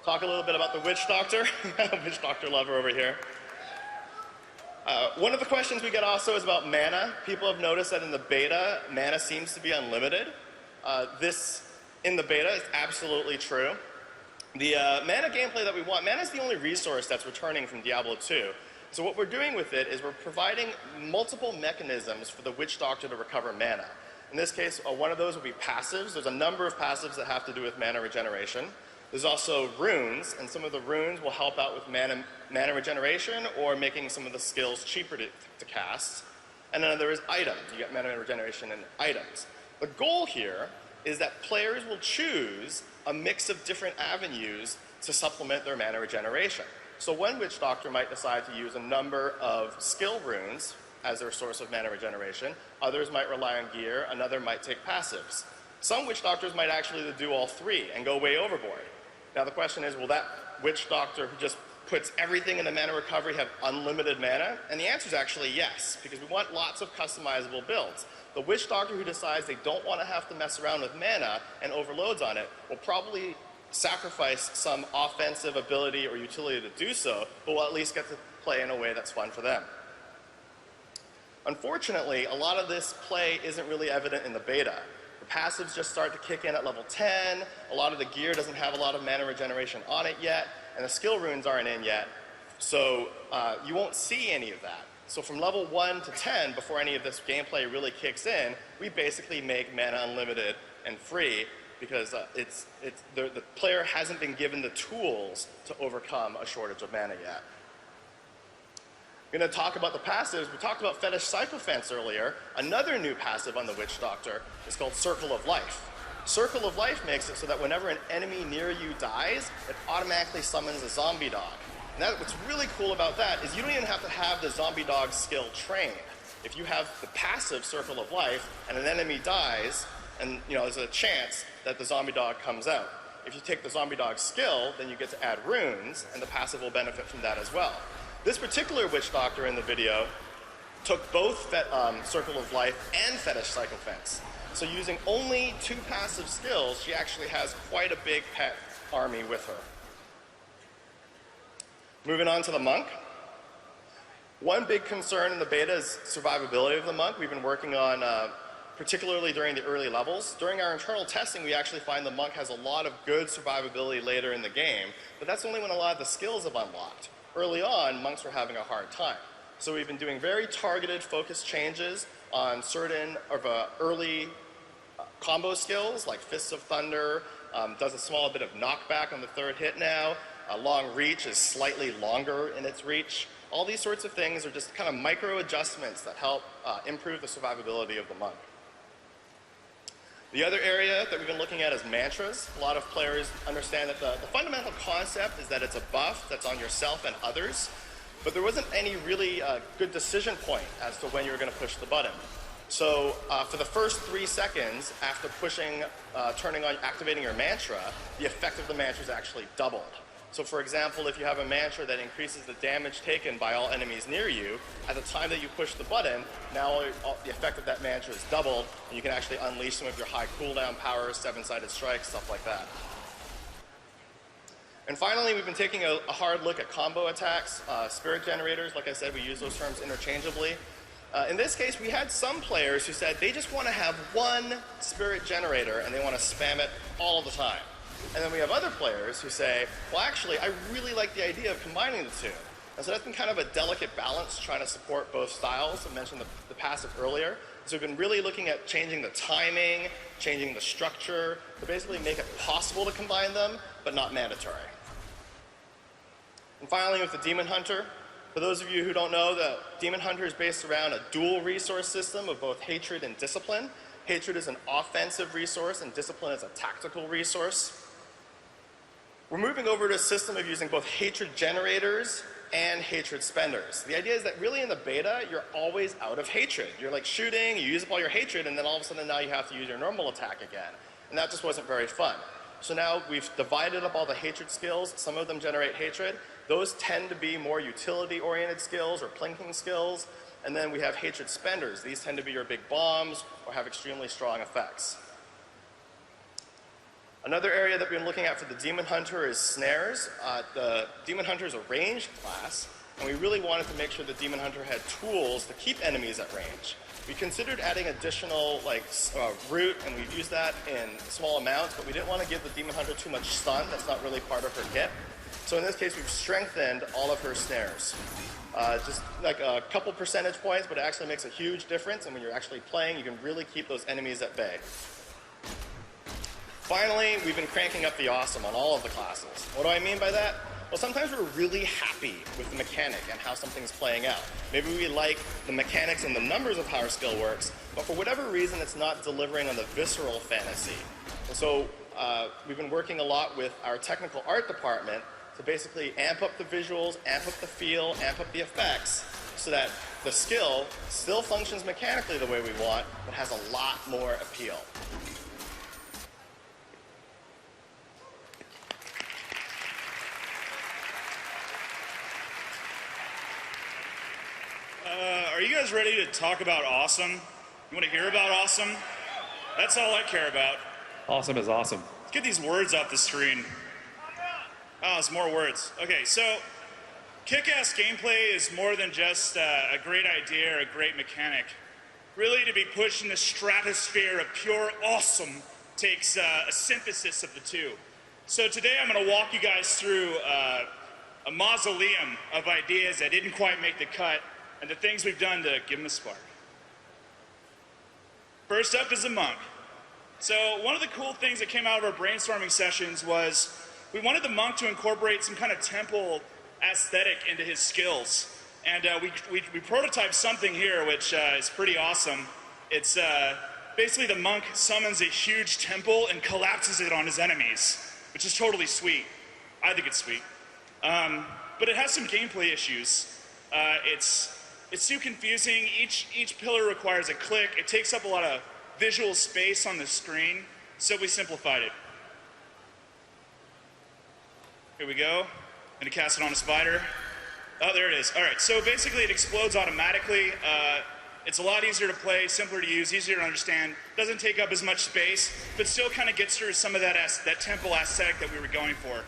talk a little bit about the Witch Doctor. Witch Doctor lover over here. One of the questions we get also is about mana. People have noticed that in the beta, mana seems to be unlimited. This, in the beta, is absolutely true. The mana gameplay that we want, mana is the only resource that's returning from Diablo 2. So what we're doing with it is we're providing multiple mechanisms for the Witch Doctor to recover mana. In this case, one of those will be passives. There's a number of passives that have to do with mana regeneration. There's also runes, and some of the runes will help out with mana regeneration or making some of the skills cheaper to cast. And then there is items. You get mana regeneration and items. The goal here is that players will choose a mix of different avenues to supplement their mana regeneration. So one Witch Doctor might decide to use a number of skill runes as their source of mana regeneration. Others might rely on gear. Another might take passives. Some Witch Doctors might actually do all three and go way overboard. Now the question is, will that Witch Doctor who just puts everything into mana recovery have unlimited mana? And the answer is actually yes, because we want lots of customizable builds. The Witch Doctor who decides they don't want to have to mess around with mana and overloads on it will probably sacrifice some offensive ability or utility to do so, but will at least get to play in a way that's fun for them. Unfortunately, a lot of this play isn't really evident in the beta. The passives just start to kick in at level 10, a lot of the gear doesn't have a lot of mana regeneration on it yet, and the skill runes aren't in yet, so you won't see any of that. So from level 1 to 10, before any of this gameplay really kicks in, we basically make mana unlimited and free because the player hasn't been given the tools to overcome a shortage of mana yet. We're going to talk about the passives. We talked about Fetish Sycophants earlier. Another new passive on the Witch Doctor is called Circle of Life. Circle of Life makes it so that whenever an enemy near you dies, it automatically summons a zombie dog. And what's really cool about that is you don't even have to have the zombie dog skill trained. If you have the passive Circle of Life and an enemy dies, and there's a chance that the zombie dog comes out. If you take the zombie dog skill, then you get to add runes, and the passive will benefit from that as well. This particular Witch Doctor in the video took both Circle of Life and Fetish Sycophants. So using only 2 passive skills, she actually has quite a big pet army with her. Moving on to the monk. One big concern in the beta is survivability of the monk. We've been working on, particularly during the early levels. During our internal testing, we actually find the monk has a lot of good survivability later in the game, but that's only when a lot of the skills have unlocked. Early on, monks were having a hard time. So we've been doing very targeted, focused changes on certain of early combo skills, like Fists of Thunder, does a small bit of knockback on the 3rd hit now. Long reach is slightly longer in its reach. All these sorts of things are just kind of micro adjustments that help improve the survivability of the monk. The other area that we've been looking at is mantras. A lot of players understand that the fundamental concept is that it's a buff that's on yourself and others, but there wasn't any really good decision point as to when you were going to push the button. So for the first 3 seconds after pushing, turning on, activating your mantra, the effect of the mantra is actually doubled. So for example, if you have a mantra that increases the damage taken by all enemies near you, at the time that you push the button, now the effect of that mantra is doubled, and you can actually unleash some of your high cooldown powers, 7-sided strikes, stuff like that. And finally, we've been taking a hard look at combo attacks, spirit generators. Like I said, we use those terms interchangeably. In this case, we had some players who said they just want to have one spirit generator and they want to spam it all the time. And then we have other players who say, well, actually, I really like the idea of combining the two. And so that's been kind of a delicate balance, trying to support both styles. I mentioned the passive earlier. So we've been really looking at changing the timing, changing the structure, to basically make it possible to combine them, but not mandatory. And finally, with the Demon Hunter. For those of you who don't know, the Demon Hunter is based around a dual resource system of both hatred and discipline. Hatred is an offensive resource, and discipline is a tactical resource. We're moving over to a system of using both hatred generators and hatred spenders. The idea is that really in the beta, you're always out of hatred. You're like shooting, you use up all your hatred, and then all of a sudden now you have to use your normal attack again. And that just wasn't very fun. So now we've divided up all the hatred skills. Some of them generate hatred. Those tend to be more utility-oriented skills or plinking skills. And then we have hatred spenders. These tend to be your big bombs or have extremely strong effects. Another area that we've been looking at for the Demon Hunter is snares. The Demon Hunter is a ranged class, and we really wanted to make sure the Demon Hunter had tools to keep enemies at range. We considered adding additional root, and we've used that in small amounts, but we didn't want to give the Demon Hunter too much stun. That's not really part of her kit. So in this case, we've strengthened all of her snares. Just like a couple percentage points, but it actually makes a huge difference, and when you're actually playing, you can really keep those enemies at bay. Finally, we've been cranking up the awesome on all of the classes. What do I mean by that? Well, sometimes we're really happy with the mechanic and how something's playing out. Maybe we like the mechanics and the numbers of how our skill works, but for whatever reason, it's not delivering on the visceral fantasy. And so we've been working a lot with our technical art department to basically amp up the visuals, amp up the feel, amp up the effects, so that the skill still functions mechanically the way we want, but has a lot more appeal. Are you guys ready to talk about awesome? You want to hear about awesome? That's all I care about. Awesome is awesome. Let's get these words off the screen. Oh, it's more words. Okay, so kick-ass gameplay is more than just a great idea or a great mechanic. Really, to be pushed in the stratosphere of pure awesome takes a synthesis of the two. So today I'm going to walk you guys through a mausoleum of ideas that didn't quite make the cut, and the things we've done to give them a spark. First up is the monk. So one of the cool things that came out of our brainstorming sessions was we wanted the monk to incorporate some kind of temple aesthetic into his skills. And we prototyped something here which is pretty awesome. It's basically the monk summons a huge temple and collapses it on his enemies, which is totally sweet. I think it's sweet. But it has some gameplay issues. It's too confusing. Each pillar requires a click. It takes up a lot of visual space on the screen, so we simplified it. Here we go. I'm gonna cast it on a spider. Oh, there it is. All right, so basically it explodes automatically. It's a lot easier to play, simpler to use, easier to understand. Doesn't take up as much space, but still kind of gets through some of that temple aesthetic that we were going for.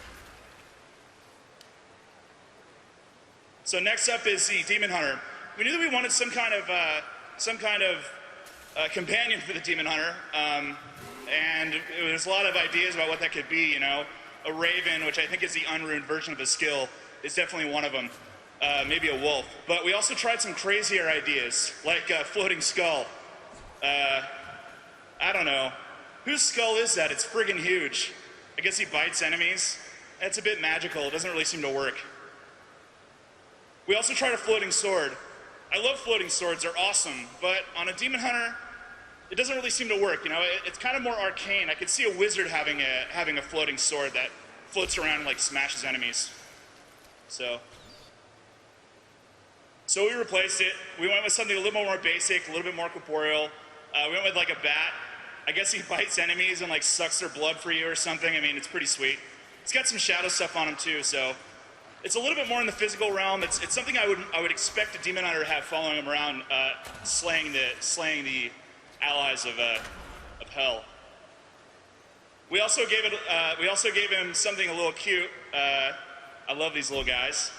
So next up is the Demon Hunter. We knew that we wanted some kind of companion for the Demon Hunter, and there's a lot of ideas about what that could be. You know, a raven, which I think is the unruined version of his skill, is definitely one of them. Maybe a wolf. But we also tried some crazier ideas, like a floating skull. I don't know. Whose skull is that? It's friggin' huge. I guess he bites enemies. That's a bit magical. It doesn't really seem to work. We also tried a floating sword. I love floating swords, they're awesome, but on a Demon Hunter, it doesn't really seem to work, you know? It's kind of more arcane. I could see a wizard having a floating sword that floats around and like smashes enemies. So we replaced it. We went with something a little more basic, a little bit more corporeal. We went with like a bat. I guess he bites enemies and like sucks their blood for you or something. I mean, it's pretty sweet. It's got some shadow stuff on him too, so it's a little bit more in the physical realm. It's something I would expect a Demon Hunter to have following him around, slaying the allies of hell. We also gave him something a little cute. I love these little guys.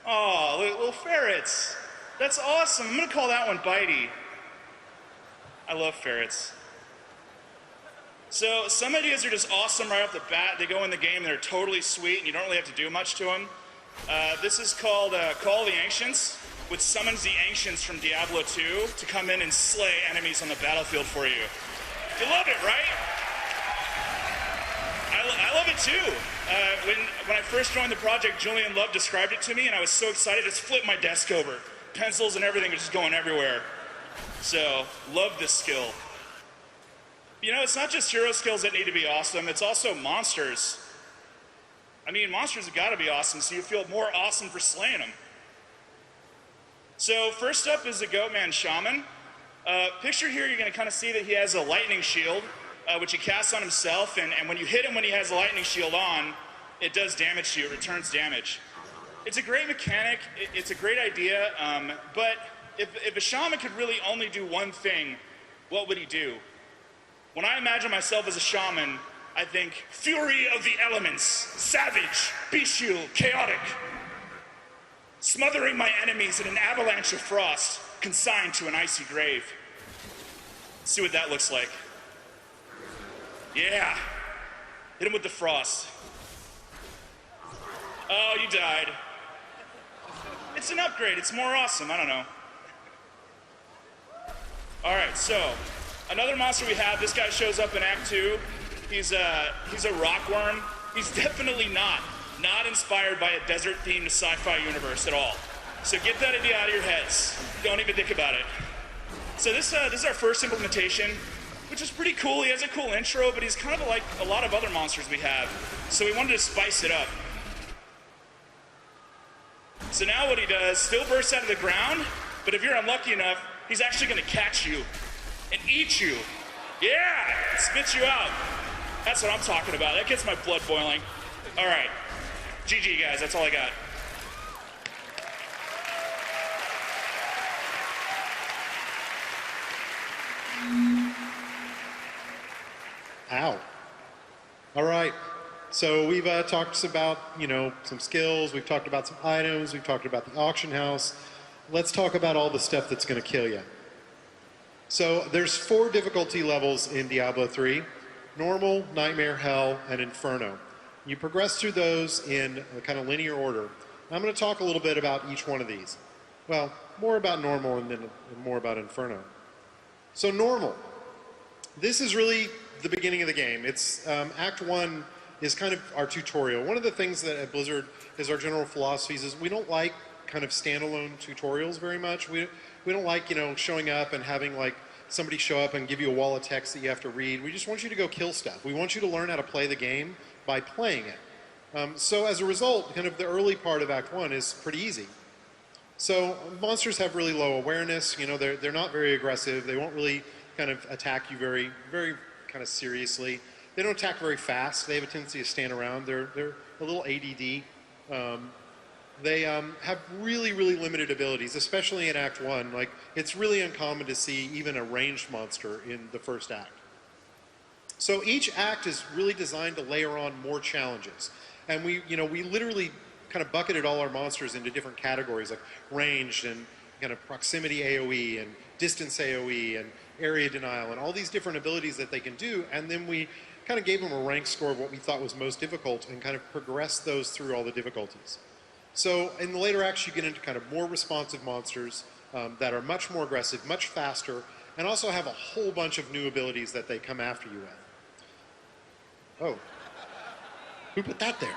Oh, little ferrets. That's awesome. I'm gonna call that one Bitey. I love ferrets. So some ideas are just awesome right off the bat. They go in the game and they're totally sweet, and you don't really have to do much to them. This is called Call of the Ancients, which summons the Ancients from Diablo 2 to come in and slay enemies on the battlefield for you. You love it, right? I love it too. When I first joined the project, Julian Love described it to me, and I was so excited, I just flipped my desk over. Pencils and everything are just going everywhere. So, love this skill. You know, it's not just hero skills that need to be awesome, it's also monsters. I mean, monsters have got to be awesome, so you feel more awesome for slaying them. So first up is the Goatman Shaman. Picture here, you're going to kind of see that he has a lightning shield, which he casts on himself, and when you hit him when he has a lightning shield on, it does damage to you, it returns damage. It's a great mechanic, it's a great idea, but if a shaman could really only do one thing, what would he do? When I imagine myself as a shaman, I think fury of the elements, savage, bestial, chaotic, smothering my enemies in an avalanche of frost, consigned to an icy grave. Let's see what that looks like. Yeah, hit him with the frost. Oh, you died. It's an upgrade, it's more awesome, I don't know. All right, so another monster we have, this guy shows up in Act 2. He's a rockworm. He's definitely not inspired by a desert-themed sci-fi universe at all. So get that idea out of your heads. Don't even think about it. So this is our first implementation, which is pretty cool. He has a cool intro, but he's kind of like a lot of other monsters we have. So we wanted to spice it up. So now what he does, still bursts out of the ground, but if you're unlucky enough, he's actually gonna catch you and eat you. Yeah, spits you out. That's what I'm talking about. That gets my blood boiling. All right, GG guys, that's all I got. Ow. All right. So we've talked about, some skills. We've talked about some items. We've talked about the auction house. Let's talk about all the stuff that's going to kill you. So there's 4 difficulty levels in Diablo 3. Normal, Nightmare, Hell, and Inferno. You progress through those in a kind of linear order. I'm going to talk a little bit about each one of these. Well, more about normal and then more about Inferno. So normal. This is really the beginning of the game. It's Act 1 is kind of our tutorial. One of the things that at Blizzard is our general philosophies is we don't like kind of standalone tutorials very much. We don't like, showing up and having like somebody show up and give you a wall of text that you have to read. We just want you to go kill stuff. We want you to learn how to play the game by playing it. So as a result, kind of the early part of Act 1 is pretty easy. So monsters have really low awareness. They're not very aggressive. They won't really kind of attack you very, very kind of seriously. They don't attack very fast. They have a tendency to stand around. They're a little ADD. They have really, really limited abilities, especially in Act 1. Like, it's really uncommon to see even a ranged monster in the first act. So each act is really designed to layer on more challenges. And we literally kind of bucketed all our monsters into different categories, like ranged and kind of proximity AoE and distance AoE and area denial and all these different abilities that they can do. And then we kind of gave them a rank score of what we thought was most difficult and kind of progressed those through all the difficulties. So in the later acts, you get into kind of more responsive monsters that are much more aggressive, much faster, and also have a whole bunch of new abilities that they come after you with. Oh, who put that there?